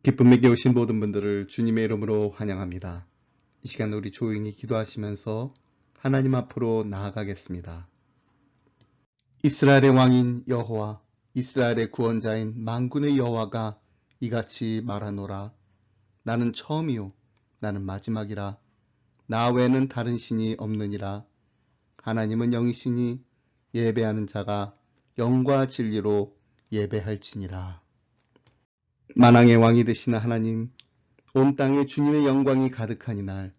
기쁨에게 오신 모든 분들을 주님의 이름으로 환영합니다. 이 시간 우리 조용히 기도하시면서 하나님 앞으로 나아가겠습니다. 이스라엘의 왕인 여호와, 이스라엘의 구원자인 만군의 여호와가 이같이 말하노라. 나는 처음이요 나는 마지막이라. 나 외에는 다른 신이 없느니라. 하나님은 영이시니 예배하는 자가 영과 진리로 예배할지니라. 만왕의 왕이 되시는 하나님, 온 땅에 주님의 영광이 가득하니 날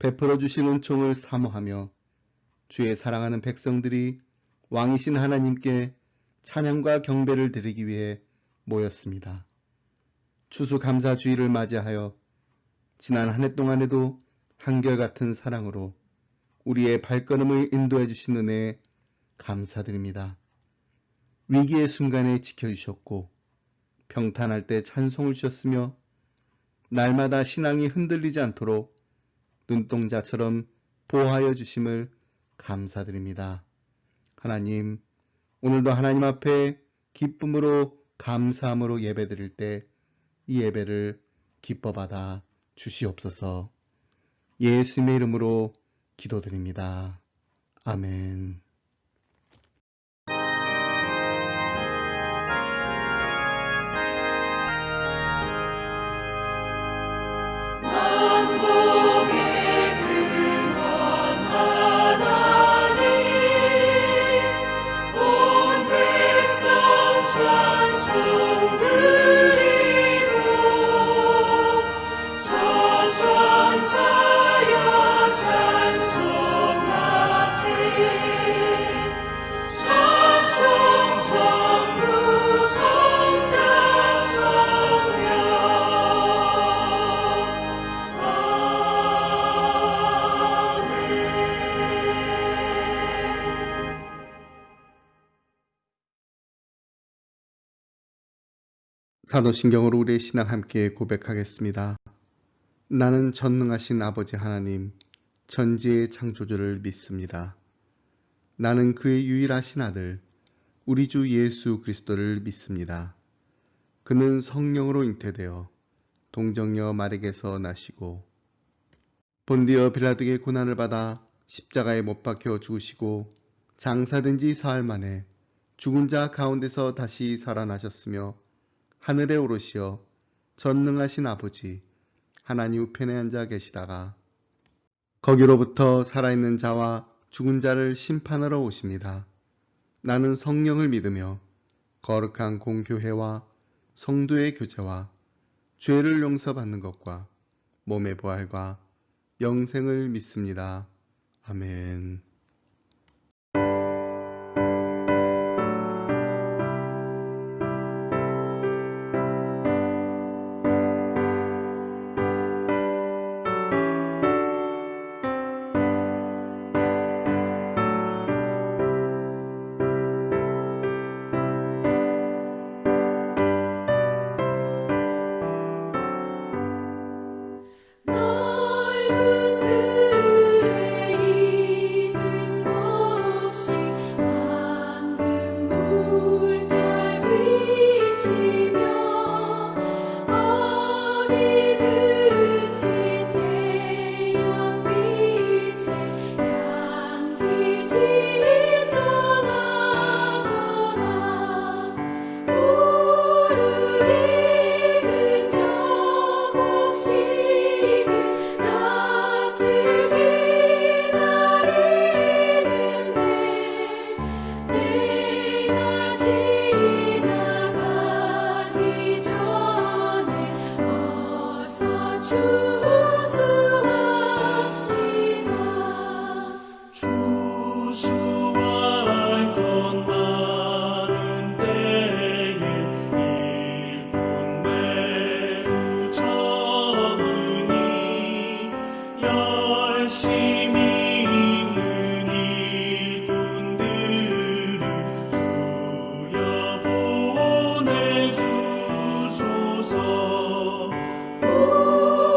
베풀어 주신 은총을 사모하며 주의 사랑하는 백성들이 왕이신 하나님께 찬양과 경배를 드리기 위해 모였습니다. 추수감사주의를 맞이하여 지난 한 해 동안에도 한결같은 사랑으로 우리의 발걸음을 인도해 주신 은혜에 감사드립니다. 위기의 순간에 지켜주셨고 평탄할 때 찬송을 주셨으며 날마다 신앙이 흔들리지 않도록 눈동자처럼 보호하여 주심을 감사드립니다. 하나님, 오늘도 하나님 앞에 기쁨으로 감사함으로 예배드릴 때 이 예배를 기뻐받아 주시옵소서. 예수님의 이름으로 기도드립니다. 아멘. 사도신경으로 우리의 신앙 함께 고백하겠습니다. 나는 전능하신 아버지 하나님, 천지의 창조주를 믿습니다. 나는 그의 유일하신 아들, 우리 주 예수 그리스도를 믿습니다. 그는 성령으로 잉태되어 동정녀 마리에게서 나시고 본디어 빌라도의 고난을 받아 십자가에 못 박혀 죽으시고 장사된 지 사흘 만에 죽은 자 가운데서 다시 살아나셨으며 하늘에 오르시어 전능하신 아버지 하나님 우편에 앉아 계시다가 거기로부터 살아있는 자와 죽은 자를 심판하러 오십니다. 나는 성령을 믿으며 거룩한 공교회와 성도의 교제와 죄를 용서받는 것과 몸의 부활과 영생을 믿습니다. 아멘.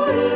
우리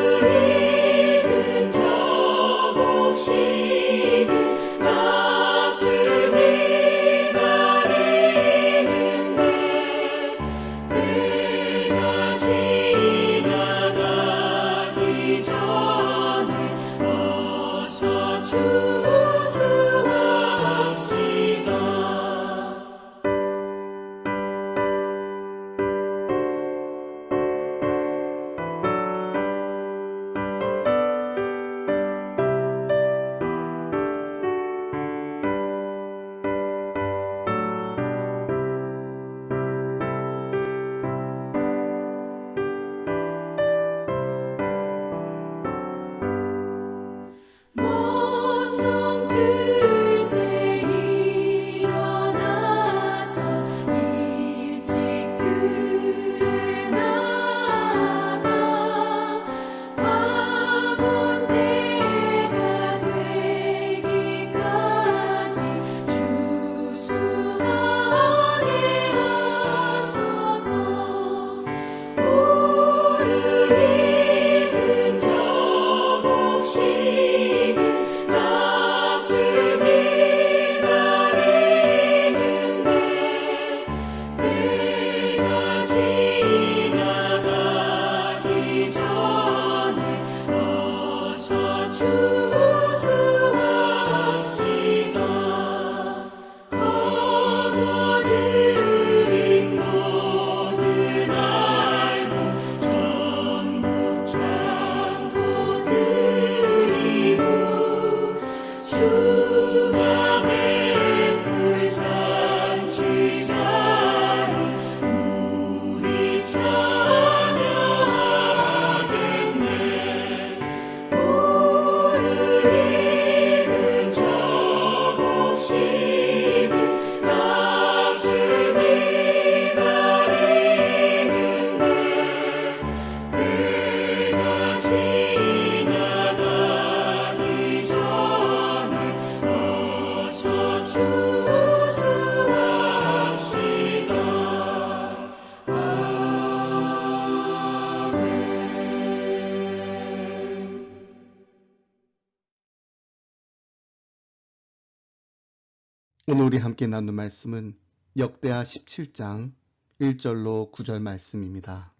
오늘 우리 함께 나눈 말씀은 역대하 17장 1절로 9절 말씀입니다.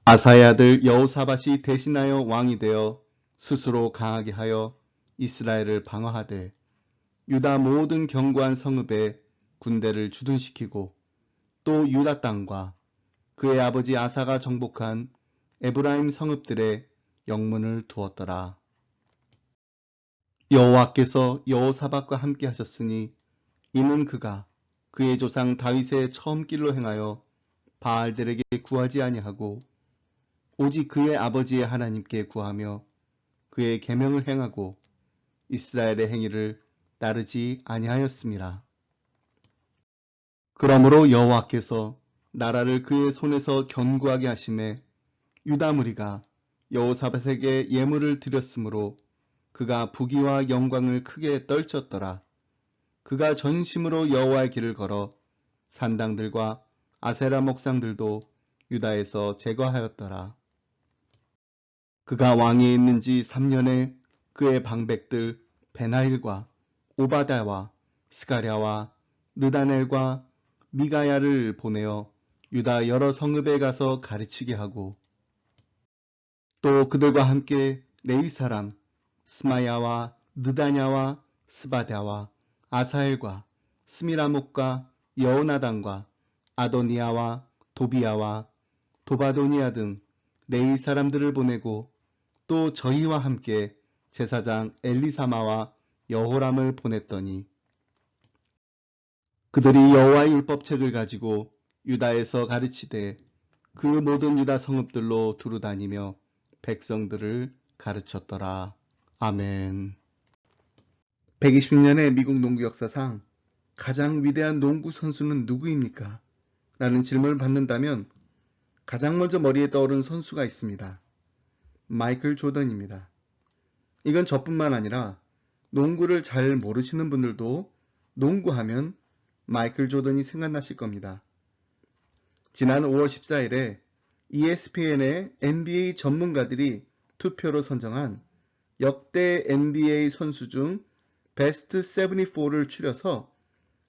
아사의 아들 여호사밧이 대신하여 왕이 되어 스스로 강하게 하여 이스라엘을 방어하되 유다 모든 견고한 성읍에 군대를 주둔시키고 또 유다 땅과 그의 아버지 아사가 정복한 에브라임 성읍들에 영문을 두었더라. 여호와께서 여호사밧과 함께 하셨으니 이는 그가 그의 조상 다윗의 처음 길로 행하여 바알들에게 구하지 아니하고 오직 그의 아버지의 하나님께 구하며 그의 계명을 행하고 이스라엘의 행위를 따르지 아니하였음이라. 그러므로 여호와께서 나라를 그의 손에서 견고하게 하심에 유다 무리가 여호사밧에게 예물을 드렸으므로 그가 부귀와 영광을 크게 떨쳤더라. 그가 전심으로 여호와의 길을 걸어 산당들과 아세라 목상들도 유다에서 제거하였더라. 그가 왕위에 있는 지 3년에 그의 방백들 베나일과 오바다와 스가랴와 느다넬과 미가야를 보내어 유다 여러 성읍에 가서 가르치게 하고 또 그들과 함께 레위 사람 스마야와 느다냐와 스바랴와 아사엘과 스미라목과 여호나단과 아도니아와 도비야와 도바도니아 등 레위 사람들을 보내고 또 저희와 함께 제사장 엘리사마와 여호람을 보냈더니 그들이 여호와의 율법책을 가지고 유다에서 가르치되 그 모든 유다 성읍들로 두루 다니며 백성들을 가르쳤더라. 아멘. 120년의 미국 농구 역사상 가장 위대한 농구 선수는 누구입니까? 라는 질문을 받는다면 가장 먼저 머리에 떠오른 선수가 있습니다. 마이클 조던입니다. 이건 저뿐만 아니라 농구를 잘 모르시는 분들도 농구하면 마이클 조던이 생각나실 겁니다. 지난 5월 14일에 ESPN의 NBA 전문가들이 투표로 선정한 역대 NBA 선수 중 베스트 74를 추려서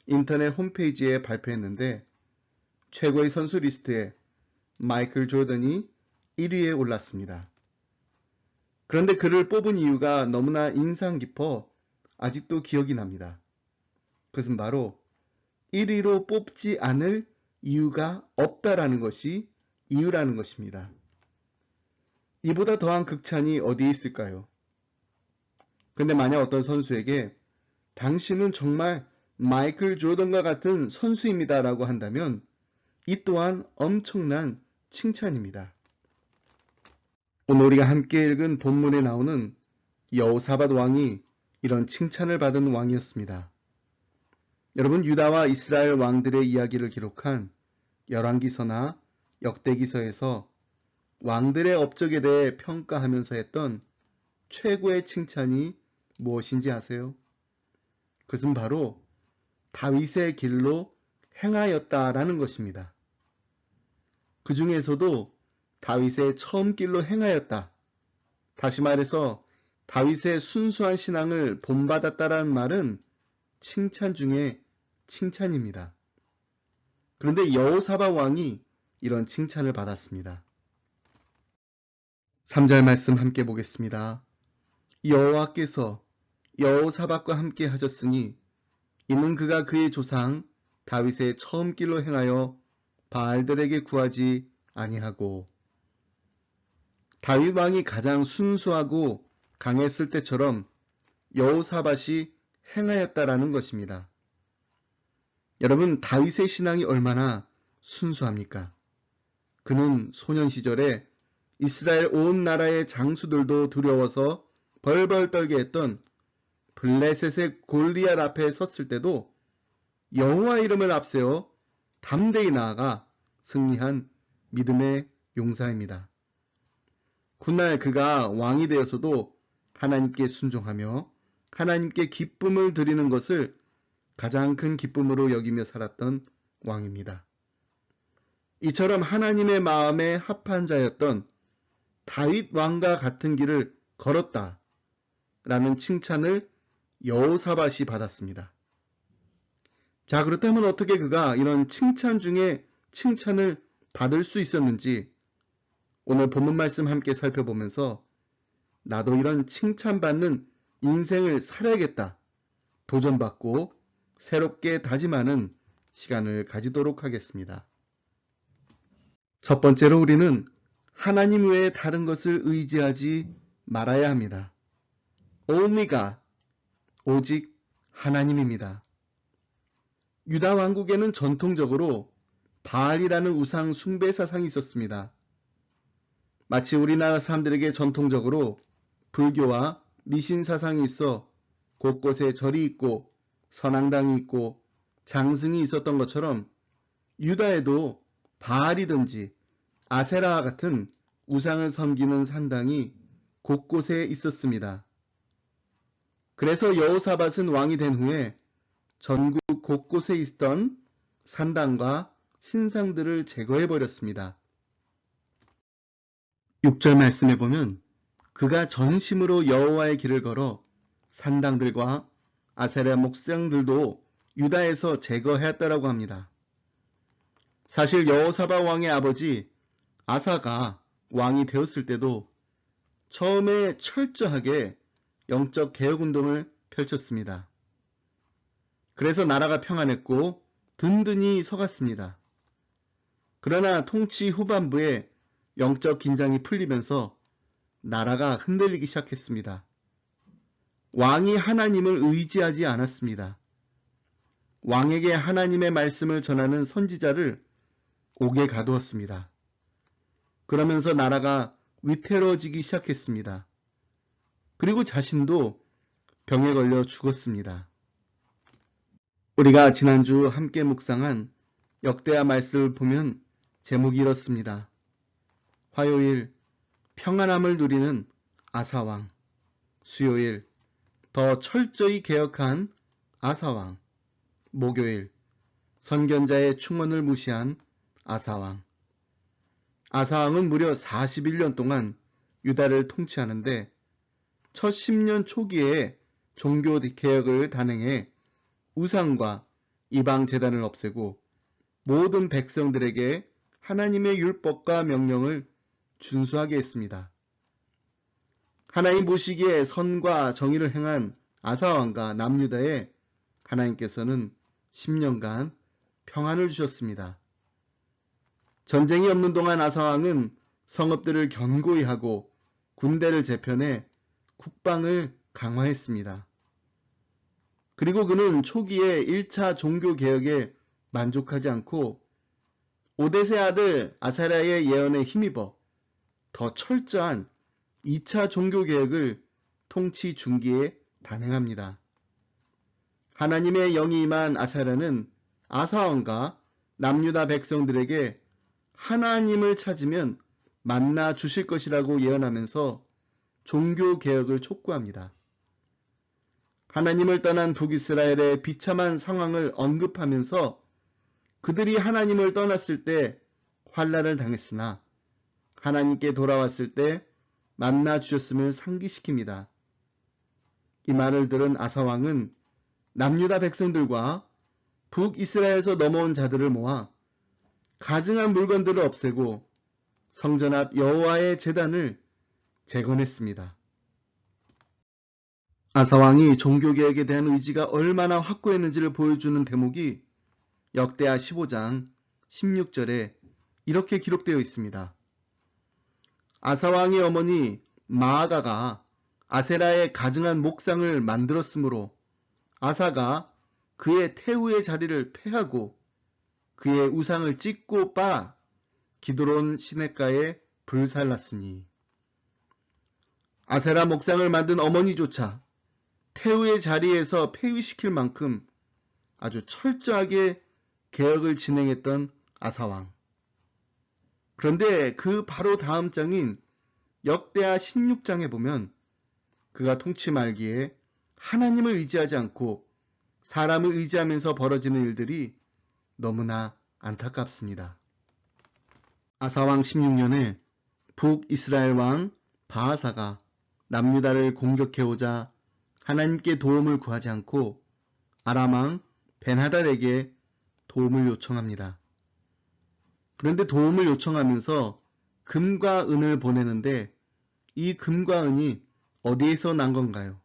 인터넷 홈페이지에 발표했는데 최고의 선수 리스트에 마이클 조던이 1위에 올랐습니다. 그런데 그를 뽑은 이유가 너무나 인상 깊어 아직도 기억이 납니다. 그것은 바로 1위로 뽑지 않을 이유가 없다라는 것이 이유라는 것입니다. 이보다 더한 극찬이 어디에 있을까요? 근데 만약 어떤 선수에게 당신은 정말 마이클 조던과 같은 선수입니다 라고 한다면 이 또한 엄청난 칭찬입니다. 오늘 우리가 함께 읽은 본문에 나오는 여호사밧 왕이 이런 칭찬을 받은 왕이었습니다. 여러분, 유다와 이스라엘 왕들의 이야기를 기록한 열왕기서나 역대기서에서 왕들의 업적에 대해 평가하면서 했던 최고의 칭찬이 무엇인지 아세요? 그것은 바로 다윗의 길로 행하였다라는 것입니다. 그 중에서도 다윗의 처음 길로 행하였다. 다시 말해서 다윗의 순수한 신앙을 본받았다라는 말은 칭찬 중에 칭찬입니다. 그런데 여호사밧 왕이 이런 칭찬을 받았습니다. 3절 말씀 함께 보겠습니다. 여호와께서 여호사밧과 함께 하셨으니 이는 그가 그의 조상 다윗의 처음 길로 행하여 바알들에게 구하지 아니하고 다윗 왕이 가장 순수하고 강했을 때처럼 여호사밧이 행하였다라는 것입니다. 여러분, 다윗의 신앙이 얼마나 순수합니까? 그는 소년 시절에 이스라엘 온 나라의 장수들도 두려워서 벌벌 떨게 했던 블레셋의 골리앗 앞에 섰을 때도 여호와 이름을 앞세워 담대히 나아가 승리한 믿음의 용사입니다. 훗날 그가 왕이 되어서도 하나님께 순종하며 하나님께 기쁨을 드리는 것을 가장 큰 기쁨으로 여기며 살았던 왕입니다. 이처럼 하나님의 마음에 합한 자였던 다윗 왕과 같은 길을 걸었다 라는 칭찬을 여호사밧이 받았습니다. 자, 그렇다면 어떻게 그가 이런 칭찬 중에 칭찬을 받을 수 있었는지 오늘 본문 말씀 함께 살펴보면서 나도 이런 칭찬받는 인생을 살아야겠다, 도전받고 새롭게 다짐하는 시간을 가지도록 하겠습니다. 첫 번째로 우리는 하나님 외에 다른 것을 의지하지 말아야 합니다. Only God, 오직 하나님입니다. 유다 왕국에는 전통적으로 바알이라는 우상 숭배 사상이 있었습니다. 마치 우리나라 사람들에게 전통적으로 불교와 미신 사상이 있어 곳곳에 절이 있고 선앙당이 있고 장승이 있었던 것처럼 유다에도 바알이든지 아세라와 같은 우상을 섬기는 산당이 곳곳에 있었습니다. 그래서 여호사밧은 왕이 된 후에 전국 곳곳에 있던 산당과 신상들을 제거해버렸습니다. 6절 말씀에 보면 그가 전심으로 여호와의 길을 걸어 산당들과 아세라 목상들도 유다에서 제거하였다라고 합니다. 사실 여호사밧 왕의 아버지 아사가 왕이 되었을 때도 처음에 철저하게 영적 개혁운동을 펼쳤습니다. 그래서 나라가 평안했고 든든히 서갔습니다. 그러나 통치 후반부에 영적 긴장이 풀리면서 나라가 흔들리기 시작했습니다. 왕이 하나님을 의지하지 않았습니다. 왕에게 하나님의 말씀을 전하는 선지자를 옥에 가두었습니다. 그러면서 나라가 위태로워지기 시작했습니다. 그리고 자신도 병에 걸려 죽었습니다. 우리가 지난주 함께 묵상한 역대하 말씀을 보면 제목이 이렇습니다. 화요일 평안함을 누리는 아사왕, 수요일 더 철저히 개혁한 아사왕, 목요일 선견자의 충언을 무시한 아사왕. 아사왕은 무려 41년 동안 유다를 통치하는데 첫 10년 초기에 종교 개혁을 단행해 우상과 이방 제단을 없애고 모든 백성들에게 하나님의 율법과 명령을 준수하게 했습니다. 하나님 보시기에 선과 정의를 행한 아사왕과 남유다에 하나님께서는 10년간 평안을 주셨습니다. 전쟁이 없는 동안 아사왕은 성읍들을 견고히 하고 군대를 재편해 국방을 강화했습니다. 그리고 그는 초기에 1차 종교개혁에 만족하지 않고 오뎃의 아들 아사랴의 예언에 힘입어 더 철저한 2차 종교개혁을 통치 중기에 단행합니다. 하나님의 영이 임한 아사랴는 아사왕과 남유다 백성들에게 하나님을 찾으면 만나 주실 것이라고 예언하면서 종교개혁을 촉구합니다. 하나님을 떠난 북이스라엘의 비참한 상황을 언급하면서 그들이 하나님을 떠났을 때 환난을 당했으나 하나님께 돌아왔을 때 만나 주셨음을 상기시킵니다. 이 말을 들은 아사왕은 남유다 백성들과 북이스라엘에서 넘어온 자들을 모아 가증한 물건들을 없애고 성전 앞 여호와의 제단을 재건했습니다. 아사왕이 종교개혁에 대한 의지가 얼마나 확고했는지를 보여주는 대목이 역대하 15장 16절에 이렇게 기록되어 있습니다. 아사왕의 어머니 마아가가 아세라의 가증한 목상을 만들었으므로 아사가 그의 태우의 자리를 폐하고 그의 우상을 찢고 빻아 기드론 시냇가에 불살랐으니. 아세라 목상을 만든 어머니조차 태우의 자리에서 폐위시킬 만큼 아주 철저하게 개혁을 진행했던 아사왕. 그런데 그 바로 다음 장인 역대하 16장에 보면 그가 통치 말기에 하나님을 의지하지 않고 사람을 의지하면서 벌어지는 일들이 너무나 안타깝습니다. 아사왕 16년에 북이스라엘 왕 바하사가 남유다를 공격해오자 하나님께 도움을 구하지 않고 아람 왕 벤하닷에게 도움을 요청합니다. 그런데 도움을 요청하면서 금과 은을 보내는데 이 금과 은이 어디에서 난 건가요?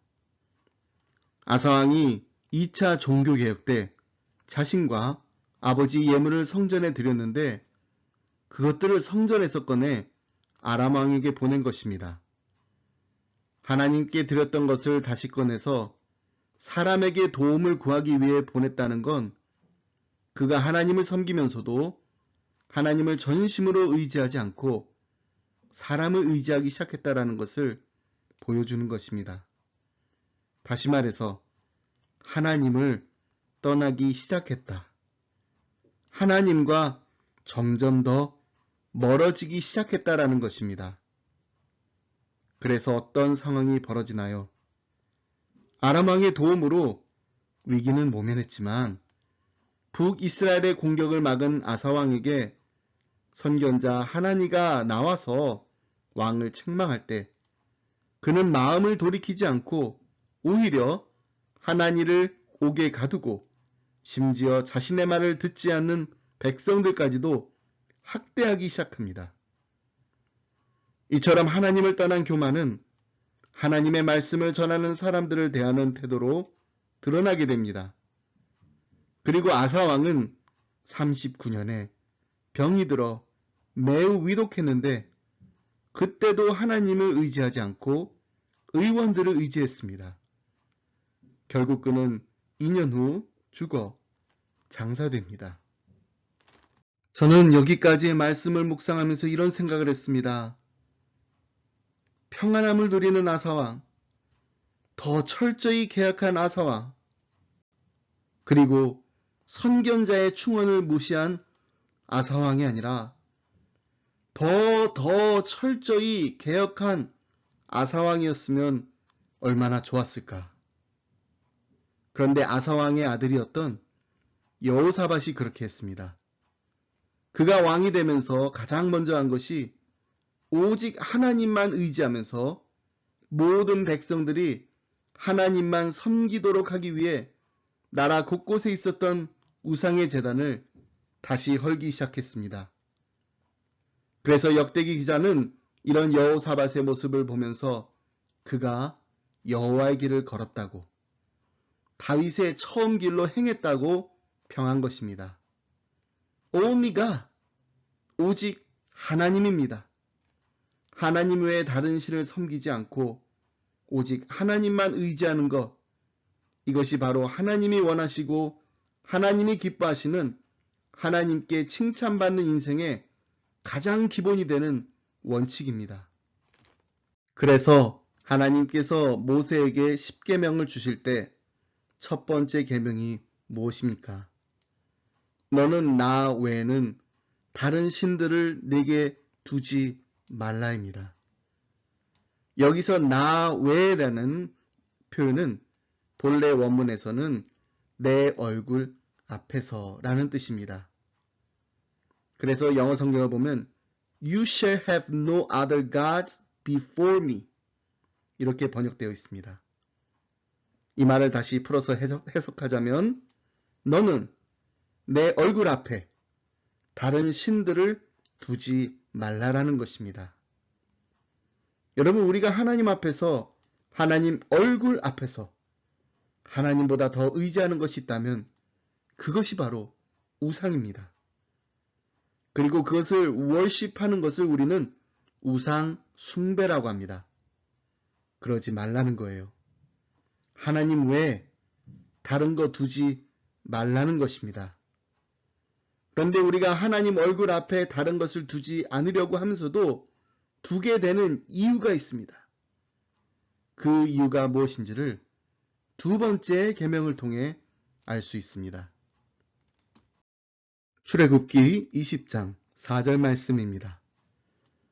아사왕이 2차 종교개혁 때 자신과 아버지 예물을 성전에 드렸는데 그것들을 성전에서 꺼내 아람 왕에게 보낸 것입니다. 하나님께 드렸던 것을 다시 꺼내서 사람에게 도움을 구하기 위해 보냈다는 건 그가 하나님을 섬기면서도 하나님을 전심으로 의지하지 않고 사람을 의지하기 시작했다라는 것을 보여주는 것입니다. 다시 말해서 하나님을 떠나기 시작했다. 하나님과 점점 더 멀어지기 시작했다라는 것입니다. 그래서 어떤 상황이 벌어지나요? 아람 왕의 도움으로 위기는 모면했지만 북이스라엘의 공격을 막은 아사 왕에게 선견자 하나니가 나와서 왕을 책망할 때 그는 마음을 돌이키지 않고 오히려 하나니를 옥에 가두고 심지어 자신의 말을 듣지 않는 백성들까지도 학대하기 시작합니다. 이처럼 하나님을 떠난 교만은 하나님의 말씀을 전하는 사람들을 대하는 태도로 드러나게 됩니다. 그리고 아사 왕은 39년에 병이 들어 매우 위독했는데 그때도 하나님을 의지하지 않고 의원들을 의지했습니다. 결국 그는 2년 후 죽어 장사됩니다. 저는 여기까지의 말씀을 묵상하면서 이런 생각을 했습니다. 평안함을 누리는 아사왕, 더 철저히 계약한 아사왕, 그리고 선견자의 충언을 무시한 아사왕이 아니라 더 철저히 개혁한 아사왕이었으면 얼마나 좋았을까. 그런데 아사왕의 아들이었던 여호사밧이 그렇게 했습니다. 그가 왕이 되면서 가장 먼저 한 것이 오직 하나님만 의지하면서 모든 백성들이 하나님만 섬기도록 하기 위해 나라 곳곳에 있었던 우상의 제단을 다시 헐기 시작했습니다. 그래서 역대기 기자는 이런 여호사밧의 모습을 보면서 그가 여호와의 길을 걸었다고, 다윗의 처음 길로 행했다고 평한 것입니다. Only God, 오직 하나님입니다. 하나님 외에 다른 신을 섬기지 않고 오직 하나님만 의지하는 것, 이것이 바로 하나님이 원하시고 하나님이 기뻐하시는 하나님께 칭찬받는 인생의 가장 기본이 되는 원칙입니다. 그래서 하나님께서 모세에게 10계명을 주실 때 첫 번째 계명이 무엇입니까? 너는 나 외에는 다른 신들을 내게 두지 말라입니다. 여기서 나 외라는 표현은 본래 원문에서는 내 얼굴 앞에서라는 뜻입니다. 그래서 영어 성경을 보면 You shall have no other gods before me 이렇게 번역되어 있습니다. 이 말을 다시 풀어서 해석하자면 너는 내 얼굴 앞에 다른 신들을 두지 말라라는 것입니다. 여러분, 우리가 하나님 앞에서, 하나님 얼굴 앞에서 하나님보다 더 의지하는 것이 있다면 그것이 바로 우상입니다. 그리고 그것을 월십하는 것을 우리는 우상 숭배라고 합니다. 그러지 말라는 거예요. 하나님 외에 다른 거 두지 말라는 것입니다. 그런데 우리가 하나님 얼굴 앞에 다른 것을 두지 않으려고 하면서도 두게 되는 이유가 있습니다. 그 이유가 무엇인지를 두 번째 계명을 통해 알 수 있습니다. 출애굽기 20장 4절 말씀입니다.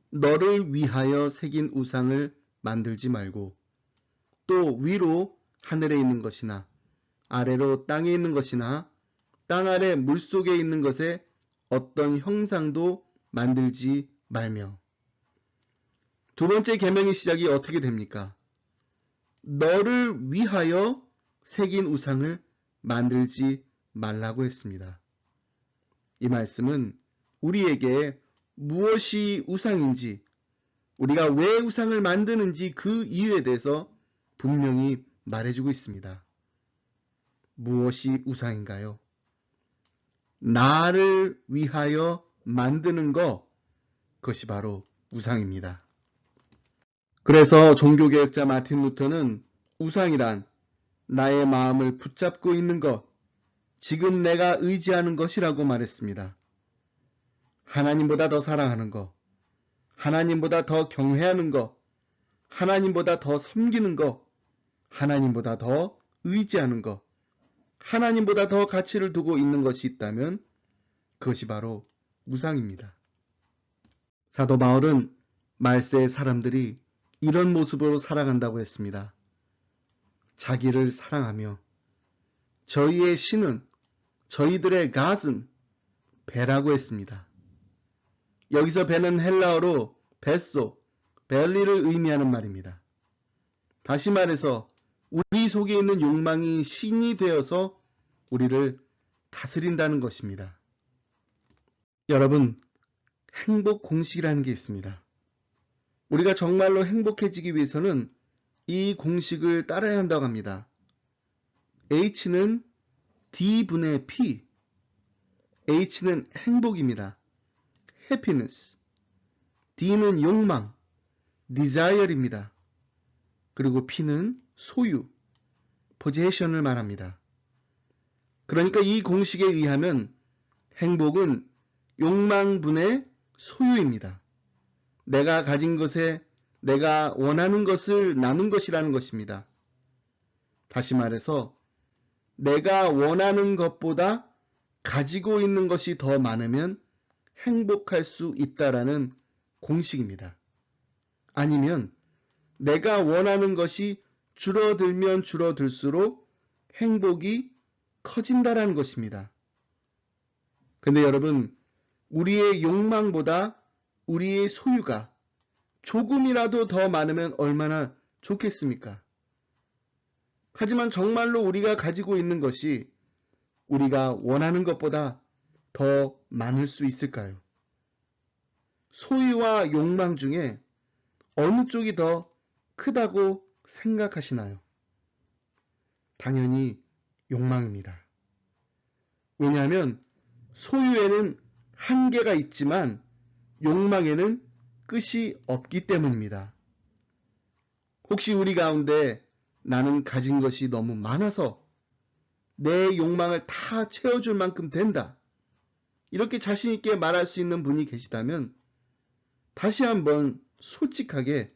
너를 위하여 새긴 우상을 만들지 말고 또 위로 하늘에 있는 것이나 아래로 땅에 있는 것이나 땅 아래 물속에 있는 것에 어떤 형상도 만들지 말며. 두 번째 계명의 시작이 어떻게 됩니까? 너를 위하여 새긴 우상을 만들지 말라고 했습니다. 이 말씀은 우리에게 무엇이 우상인지, 우리가 왜 우상을 만드는지 그 이유에 대해서 분명히 말해주고 있습니다. 무엇이 우상인가요? 나를 위하여 만드는 것, 그것이 바로 우상입니다. 그래서 종교개혁자 마틴 루터는 우상이란 나의 마음을 붙잡고 있는 것, 지금 내가 의지하는 것이라고 말했습니다. 하나님보다 더 사랑하는 것, 하나님보다 더 경외하는 것, 하나님보다 더 섬기는 것, 하나님보다 더 의지하는 것, 하나님보다 더 가치를 두고 있는 것이 있다면 그것이 바로 우상입니다. 사도 바울은 말세의 사람들이 이런 모습으로 살아간다고 했습니다. 자기를 사랑하며 저희의 신은, 저희들의 갓은 배라고 했습니다. 여기서 배는 헬라어로 뱃소, 벨리를 의미하는 말입니다. 다시 말해서 우리 속에 있는 욕망이 신이 되어서 우리를 다스린다는 것입니다. 여러분, 행복 공식이라는 게 있습니다. 우리가 정말로 행복해지기 위해서는 이 공식을 따라야 한다고 합니다. H는 D분의 P, H는 행복입니다. happiness. D는 욕망, desire입니다. 그리고 P는 소유, possession을 말합니다. 그러니까 이 공식에 의하면 행복은 욕망분의 소유입니다. 내가 가진 것에 내가 원하는 것을 나눈 것이라는 것입니다. 다시 말해서 내가 원하는 것보다 가지고 있는 것이 더 많으면 행복할 수 있다라는 공식입니다. 아니면 내가 원하는 것이 줄어들면 줄어들수록 행복이 커진다라는 것입니다. 근데 여러분, 우리의 욕망보다 우리의 소유가 조금이라도 더 많으면 얼마나 좋겠습니까? 하지만 정말로 우리가 가지고 있는 것이 우리가 원하는 것보다 더 많을 수 있을까요? 소유와 욕망 중에 어느 쪽이 더 크다고 생각하시나요? 당연히 욕망입니다. 왜냐하면 소유에는 한계가 있지만 욕망에는 끝이 없기 때문입니다. 혹시 우리 가운데 나는 가진 것이 너무 많아서 내 욕망을 다 채워줄 만큼 된다, 이렇게 자신 있게 말할 수 있는 분이 계시다면 다시 한번 솔직하게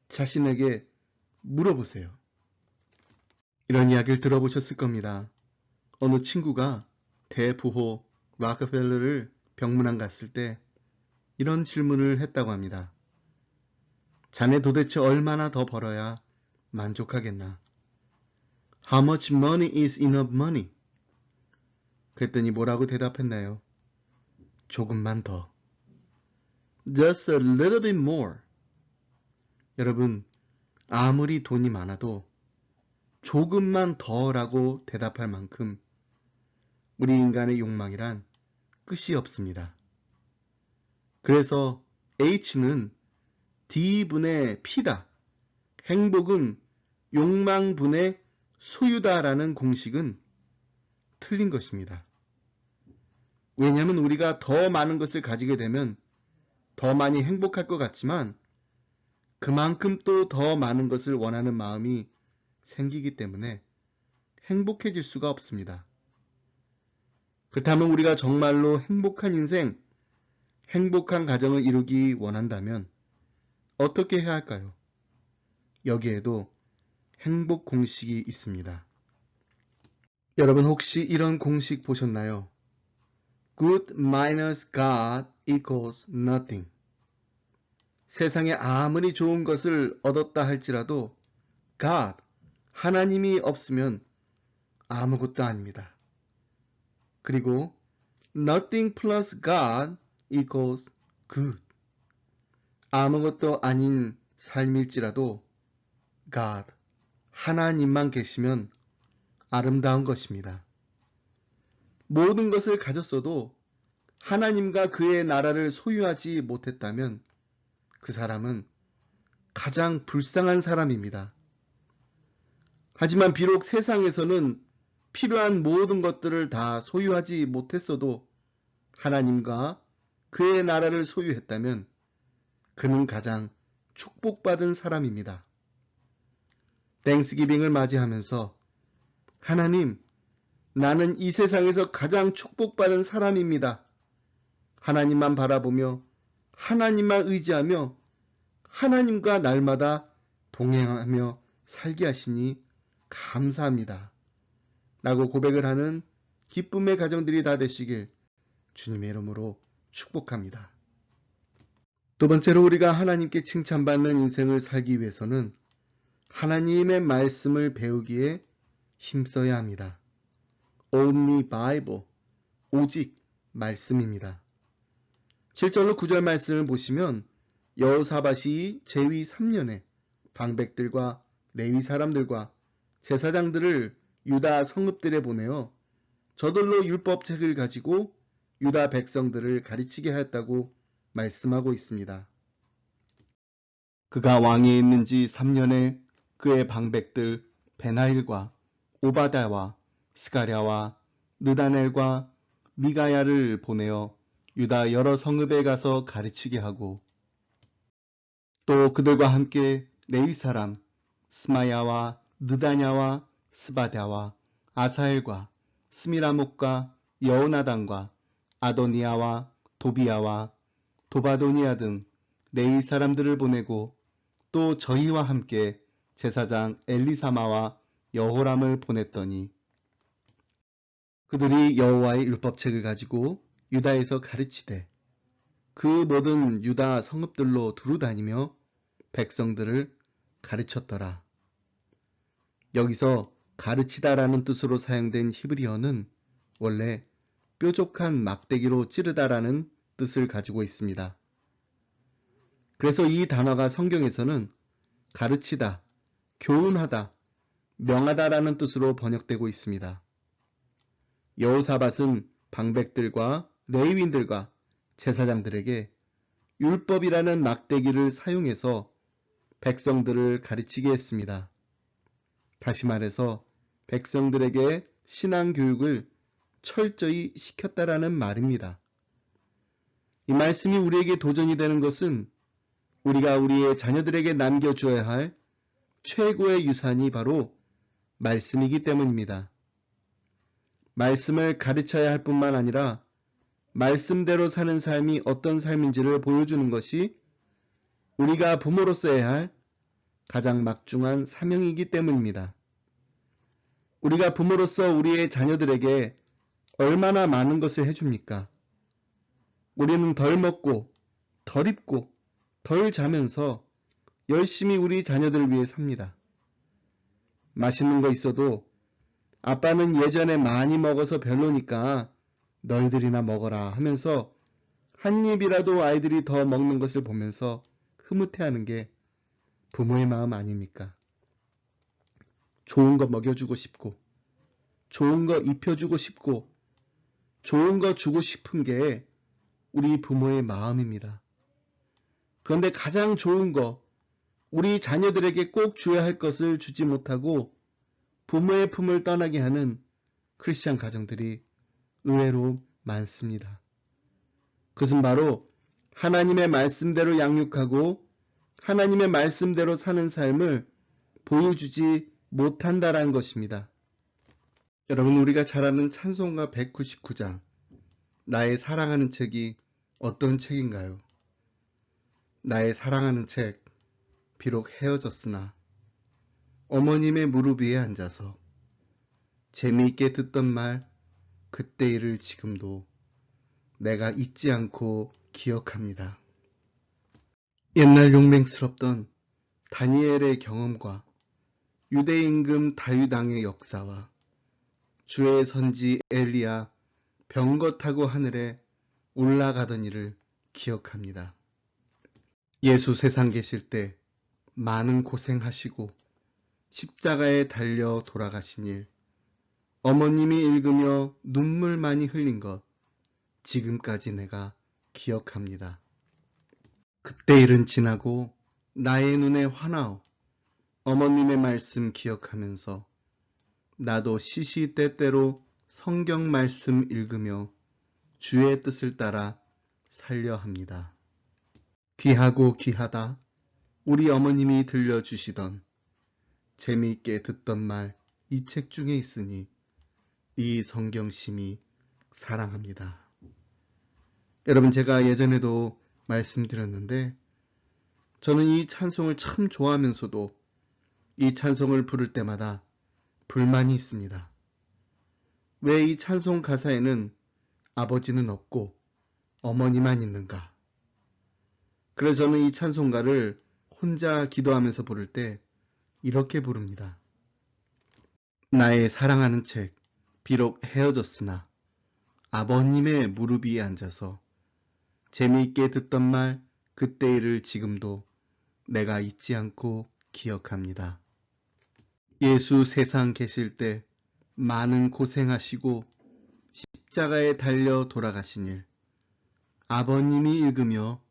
자신에게 물어보세요. 이런 이야기를 들어보셨을 겁니다. 어느 친구가 대부호 락펠러를 병문안 갔을 때 이런 질문을 했다고 합니다. 자네 도대체 얼마나 더 벌어야 만족하겠나? How much money is enough money? 그랬더니 뭐라고 대답했나요? 조금만 더. Just a little bit more. 여러분, 아무리 돈이 많아도 조금만 더라고 대답할 만큼 우리 인간의 욕망이란 끝이 없습니다. 그래서 H는 D분의 P다. 행복은 욕망분의 소유다라는 공식은 틀린 것입니다. 왜냐하면 우리가 더 많은 것을 가지게 되면 더 많이 행복할 것 같지만 그만큼 또 더 많은 것을 원하는 마음이 생기기 때문에 행복해질 수가 없습니다. 그렇다면 우리가 정말로 행복한 인생, 행복한 가정을 이루기 원한다면 어떻게 해야 할까요? 여기에도 행복 공식이 있습니다. 여러분 혹시 이런 공식 보셨나요? Good minus God equals nothing. 세상에 아무리 좋은 것을 얻었다 할지라도 God, 하나님이 없으면 아무것도 아닙니다. 그리고 nothing plus God equals good. 아무것도 아닌 삶일지라도 God, 하나님만 계시면 아름다운 것입니다. 모든 것을 가졌어도 하나님과 그의 나라를 소유하지 못했다면 그 사람은 가장 불쌍한 사람입니다. 하지만 비록 세상에서는 필요한 모든 것들을 다 소유하지 못했어도 하나님과 그의 나라를 소유했다면 그는 가장 축복받은 사람입니다. 땡스기빙을 맞이하면서 하나님, 나는 이 세상에서 가장 축복받은 사람입니다. 하나님만 바라보며 하나님만 의지하며 하나님과 날마다 동행하며 살게 하시니 감사합니다. 라고 고백을 하는 기쁨의 가정들이 다 되시길 주님의 이름으로 축복합니다. 두 번째로 우리가 하나님께 칭찬받는 인생을 살기 위해서는 하나님의 말씀을 배우기에 힘써야 합니다. Only Bible, 오직 말씀입니다. 7절로 9절 말씀을 보시면 여호사밧이 제위 3년에 방백들과 레위 사람들과 제사장들을 유다 성읍들에 보내어 저들로 율법책을 가지고 유다 백성들을 가르치게 하였다고 말씀하고 있습니다. 그가 왕위에 있는 지 3년에 그의 방백들 베나일과 오바댜와 스가랴와 느다넬과 미가야를 보내어 유다 여러 성읍에 가서 가르치게 하고 또 그들과 함께 레위 사람 스마야와 느다냐와 스바랴와 아사엘과 스미라목과 여호나단과 아도니아와 도비야와 도바도니아 등 레위 사람들을 보내고 또 저희와 함께 제사장 엘리사마와 여호람을 보냈더니 그들이 여호와의 율법책을 가지고 유다에서 가르치되 그 모든 유다 성읍들로 두루다니며 백성들을 가르쳤더라. 여기서 가르치다라는 뜻으로 사용된 히브리어는 원래 뾰족한 막대기로 찌르다라는 뜻을 가지고 있습니다. 그래서 이 단어가 성경에서는 가르치다, 교훈하다, 명하다라는 뜻으로 번역되고 있습니다. 여호사밧은 방백들과 레위인들과 제사장들에게 율법이라는 막대기를 사용해서 백성들을 가르치게 했습니다. 다시 말해서 백성들에게 신앙 교육을 철저히 시켰다라는 말입니다. 이 말씀이 우리에게 도전이 되는 것은 우리가 우리의 자녀들에게 남겨주어야 할 최고의 유산이 바로 말씀이기 때문입니다. 말씀을 가르쳐야 할 뿐만 아니라 말씀대로 사는 삶이 어떤 삶인지를 보여주는 것이 우리가 부모로서 해야 할 가장 막중한 사명이기 때문입니다. 우리가 부모로서 우리의 자녀들에게 얼마나 많은 것을 해줍니까? 우리는 덜 먹고, 덜 입고, 덜 자면서 열심히 우리 자녀들을 위해 삽니다. 맛있는 거 있어도 아빠는 예전에 많이 먹어서 별로니까 너희들이나 먹어라 하면서 한 입이라도 아이들이 더 먹는 것을 보면서 흐뭇해하는 게 부모의 마음 아닙니까? 좋은 거 먹여주고 싶고 좋은 거 입혀주고 싶고 좋은 거 주고 싶은 게 우리 부모의 마음입니다. 그런데 가장 좋은 거, 우리 자녀들에게 꼭 줘야 할 것을 주지 못하고 부모의 품을 떠나게 하는 크리스찬 가정들이 의외로 많습니다. 그것은 바로 하나님의 말씀대로 양육하고 하나님의 말씀대로 사는 삶을 보여주지 못한다라는 것입니다. 여러분, 우리가 잘 아는 찬송가 199장, 나의 사랑하는 책이 어떤 책인가요? 나의 사랑하는 책, 비록 헤어졌으나 어머님의 무릎 위에 앉아서 재미있게 듣던 말 그때 일을 지금도 내가 잊지 않고 기억합니다. 옛날 용맹스럽던 다니엘의 경험과 유대 임금 다윗 왕의 역사와 주의 선지 엘리야 병거 타고 하늘에 올라가던 일을 기억합니다. 예수 세상 계실 때 많은 고생하시고 십자가에 달려 돌아가신 일, 어머님이 읽으며 눈물 많이 흘린 것, 지금까지 내가 기억합니다. 그때 일은 지나고 나의 눈에 환하오. 어머님의 말씀 기억하면서 나도 시시때때로 성경 말씀 읽으며 주의 뜻을 따라 살려 합니다. 귀하고 귀하다. 우리 어머님이 들려주시던 재미있게 듣던 말 이 책 중에 있으니 이 성경심이 사랑합니다. 여러분, 제가 예전에도 말씀드렸는데 저는 이 찬송을 참 좋아하면서도 이 찬송을 부를 때마다 불만이 있습니다. 왜 이 찬송 가사에는 아버지는 없고 어머니만 있는가? 그래서 저는 이 찬송가를 혼자 기도하면서 부를 때 이렇게 부릅니다. 나의 사랑하는 책, 비록 헤어졌으나 아버님의 무릎 위에 앉아서 재미있게 듣던 말 그때 일을 지금도 내가 잊지 않고 기억합니다. 예수 세상 계실 때 많은 고생하시고 십자가에 달려 돌아가신 일, 아버님이 읽으며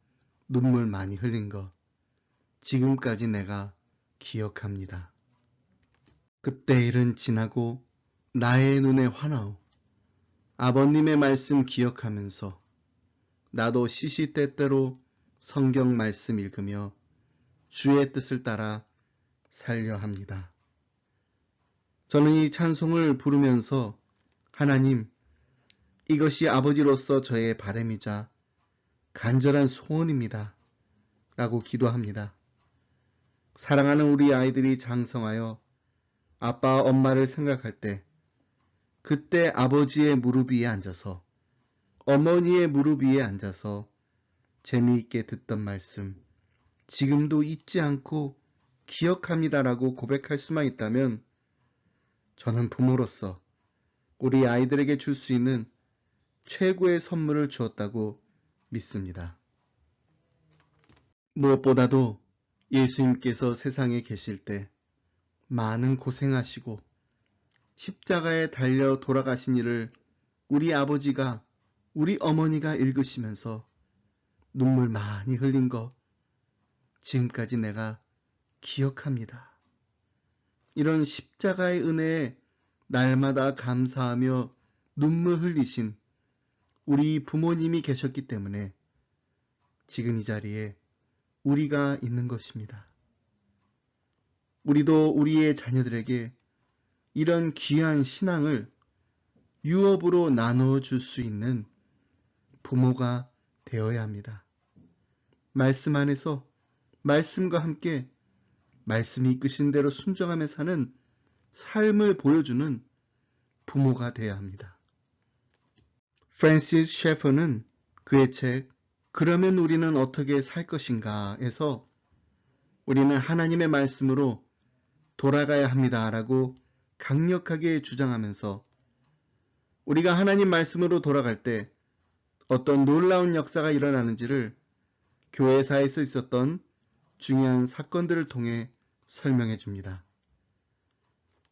눈물 많이 흘린 것, 지금까지 내가 기억합니다. 그때 일은 지나고 나의 눈에 환하오. 아버님의 말씀 기억하면서 나도 시시때때로 성경 말씀 읽으며 주의 뜻을 따라 살려 합니다. 저는 이 찬송을 부르면서 하나님, 이것이 아버지로서 저의 바람이자 간절한 소원입니다. 라고 기도합니다. 사랑하는 우리 아이들이 장성하여 아빠, 엄마를 생각할 때 그때 아버지의 무릎 위에 앉아서 어머니의 무릎 위에 앉아서 재미있게 듣던 말씀 지금도 잊지 않고 기억합니다라고 고백할 수만 있다면 저는 부모로서 우리 아이들에게 줄 수 있는 최고의 선물을 주었다고 믿습니다. 무엇보다도 예수님께서 세상에 계실 때 많은 고생하시고 십자가에 달려 돌아가신 일을 우리 아버지가, 우리 어머니가 읽으시면서 눈물 많이 흘린 거 지금까지 내가 기억합니다. 이런 십자가의 은혜에 날마다 감사하며 눈물 흘리신 우리 부모님이 계셨기 때문에 지금 이 자리에 우리가 있는 것입니다. 우리도 우리의 자녀들에게 이런 귀한 신앙을 유업으로 나눠줄 수 있는 부모가 되어야 합니다. 말씀 안에서 말씀과 함께 말씀이 이끄신 대로 순종하며 사는 삶을 보여주는 부모가 되어야 합니다. 프랜시스 셰퍼는 그의 책 그러면 우리는 어떻게 살 것인가에서 우리는 하나님의 말씀으로 돌아가야 합니다라고 강력하게 주장하면서 우리가 하나님 말씀으로 돌아갈 때 어떤 놀라운 역사가 일어나는지를 교회사에서 있었던 중요한 사건들을 통해 설명해 줍니다.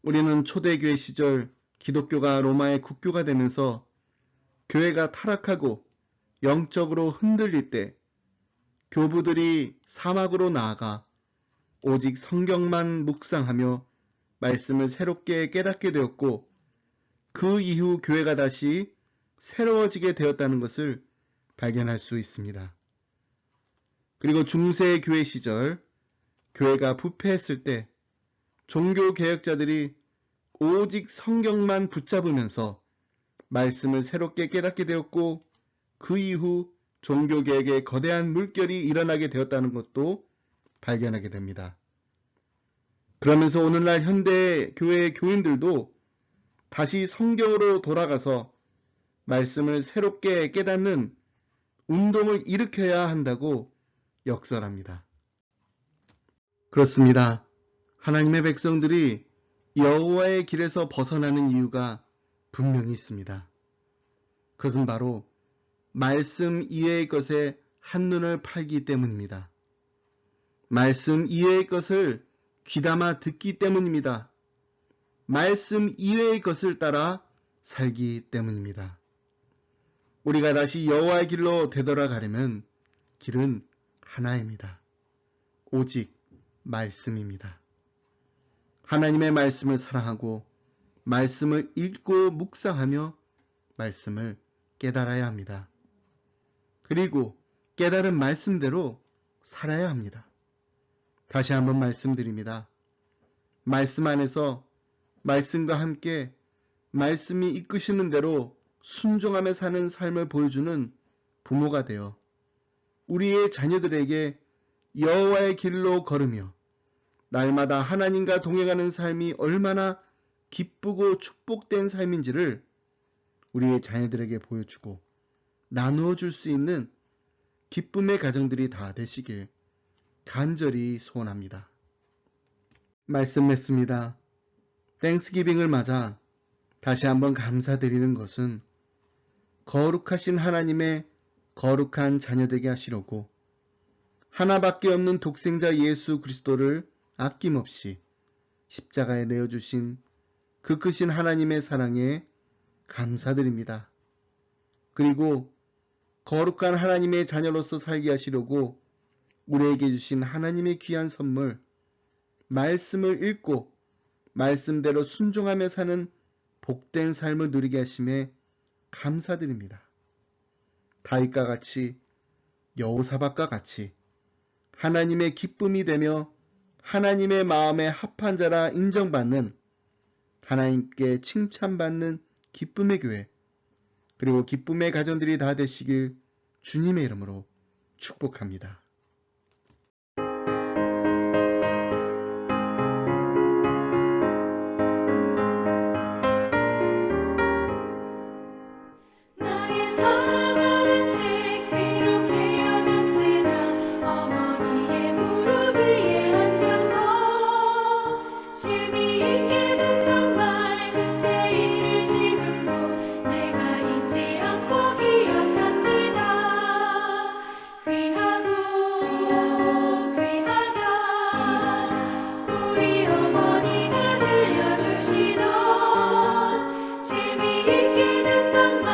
우리는 초대교회 시절 기독교가 로마의 국교가 되면서 교회가 타락하고 영적으로 흔들릴 때 교부들이 사막으로 나아가 오직 성경만 묵상하며 말씀을 새롭게 깨닫게 되었고 그 이후 교회가 다시 새로워지게 되었다는 것을 발견할 수 있습니다. 그리고 중세 교회 시절 교회가 부패했을 때 종교개혁자들이 오직 성경만 붙잡으면서 말씀을 새롭게 깨닫게 되었고 그 이후 종교개혁의 거대한 물결이 일어나게 되었다는 것도 발견하게 됩니다. 그러면서 오늘날 현대 교회의 교인들도 다시 성경으로 돌아가서 말씀을 새롭게 깨닫는 운동을 일으켜야 한다고 역설합니다. 그렇습니다. 하나님의 백성들이 여호와의 길에서 벗어나는 이유가 분명히 있습니다. 그것은 바로 말씀 이외의 것에 한눈을 팔기 때문입니다. 말씀 이외의 것을 귀담아 듣기 때문입니다. 말씀 이외의 것을 따라 살기 때문입니다. 우리가 다시 여호와의 길로 되돌아가려면 길은 하나입니다. 오직 말씀입니다. 하나님의 말씀을 사랑하고 말씀을 읽고 묵상하며 말씀을 깨달아야 합니다. 그리고 깨달은 말씀대로 살아야 합니다. 다시 한번 말씀드립니다. 말씀 안에서 말씀과 함께 말씀이 이끄시는 대로 순종하며 사는 삶을 보여주는 부모가 되어 우리의 자녀들에게 여호와의 길로 걸으며 날마다 하나님과 동행하는 삶이 얼마나 기쁘고 축복된 삶인지를 우리의 자녀들에게 보여주고 나누어 줄 수 있는 기쁨의 가정들이 다 되시길 간절히 소원합니다. 말씀 맺습니다. 땡스기빙을 맞아 다시 한번 감사드리는 것은 거룩하신 하나님의 거룩한 자녀되게 하시려고 하나밖에 없는 독생자 예수 그리스도를 아낌없이 십자가에 내어주신 그 크신 하나님의 사랑에 감사드립니다. 그리고 거룩한 하나님의 자녀로서 살게 하시려고 우리에게 주신 하나님의 귀한 선물, 말씀을 읽고 말씀대로 순종하며 사는 복된 삶을 누리게 하심에 감사드립니다. 다윗과 같이 여호사밧과 같이 하나님의 기쁨이 되며 하나님의 마음에 합한 자라 인정받는 하나님께 칭찬받는 기쁨의 교회 그리고 기쁨의 가정들이 다 되시길 주님의 이름으로 축복합니다. 나의 사랑하는 책 비록 헤어졌으나 어머니의 무릎 위에 앉아서 재미있게 듣던 말 그때 일을 지금도 내가 잊지 않고 기억합니다. 귀하다 우리 어머니가 들려주시던 재미있게 듣던 말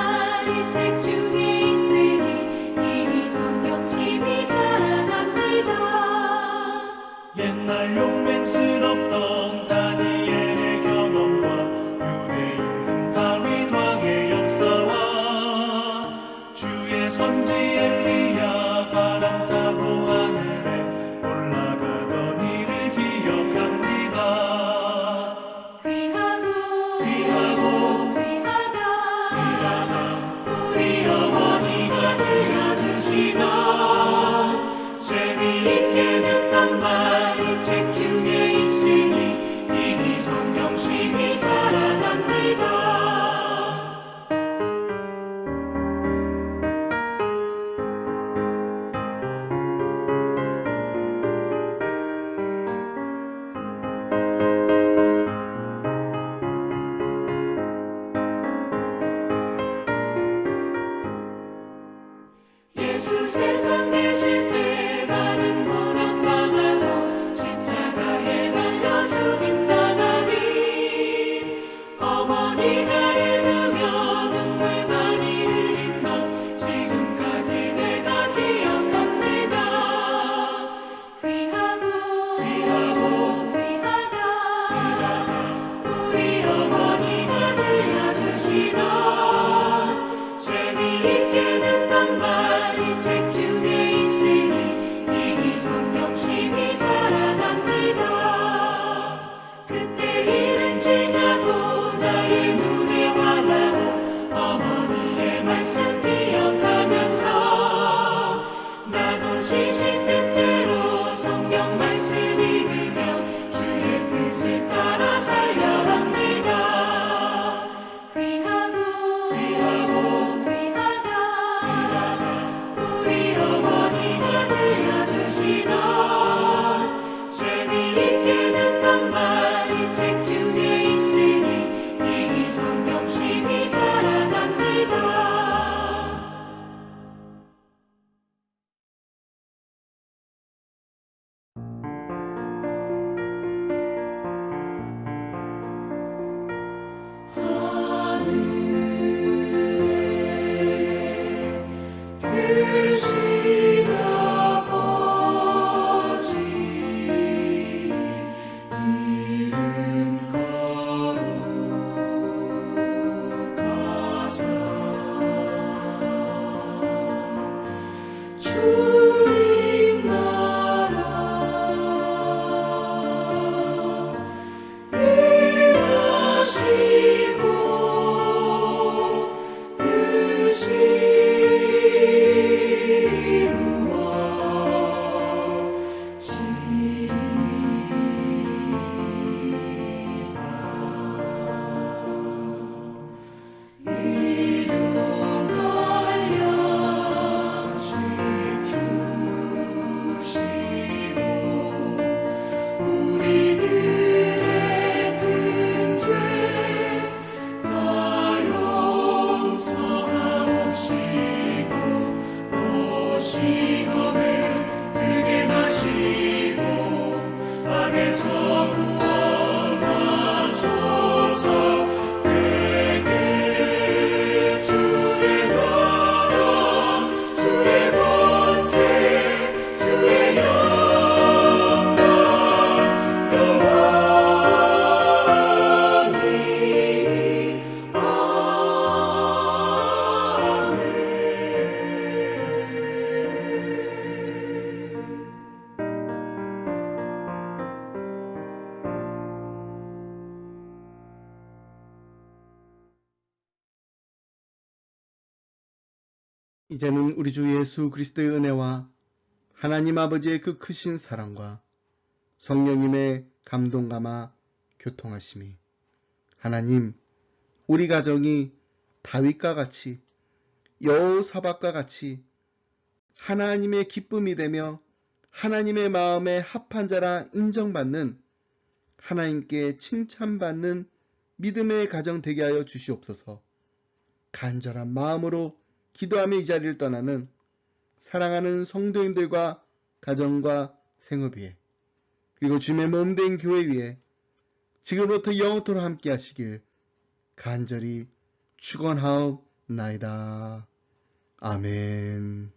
이 책 중에 있으니 이 성경심이 사랑합니다. 옛날 용맹스럽던 다니엘의 경험과 유대 임금 다윗 왕의 역사와 주의 선지 엘리야 바람 타고 하늘에 올라가던 일을 기억합니다. 귀하다 우리 어머니가 들려주시던 재미있게 듣던 말 이 책 중에 있으니 이 성경심이 사랑합니다. 예수 세상 계실 때 많은 고난 당하고 십자가에 달려 죽임 당하니 어머니가 읽으며 눈물 많이 흘린 것 지금까지 내가 기억합니다. 귀하다 우리 어머니가 들려주시던 재미있게 듣던 말 이 책 중에 있으니 이 성경심이 사랑합니다. 그때 일은 지나고 나의 눈에 화나고 어머니의 말씀 기억하면서 나도 시시 때때로 성경 말씀 읽으며 주의 뜻을 따라 살려 합니다. 귀하다 우리 어머니가 들려주시던 재미있게 듣던 말 이 책 중에 있으니 이 성경심이 사랑합니다. 이제는 우리 주 예수 그리스도의 은혜와 하나님 아버지의 그 크신 사랑과 성령님의 감동감화 교통하심이 하나님 우리 가정이 다윗과 같이 여호사밧과 같이 하나님의 기쁨이 되며 하나님의 마음에 합한 자라 인정받는 하나님께 칭찬받는 믿음의 가정 되게 하여 주시옵소서. 간절한 마음으로 기도하며 이 자리를 떠나는 사랑하는 성도님들과 가정과 생업 위에 그리고 주님의 몸된 교회 위에 지금부터 영원토록 함께 하시길 간절히 축원하옵나이다. 아멘.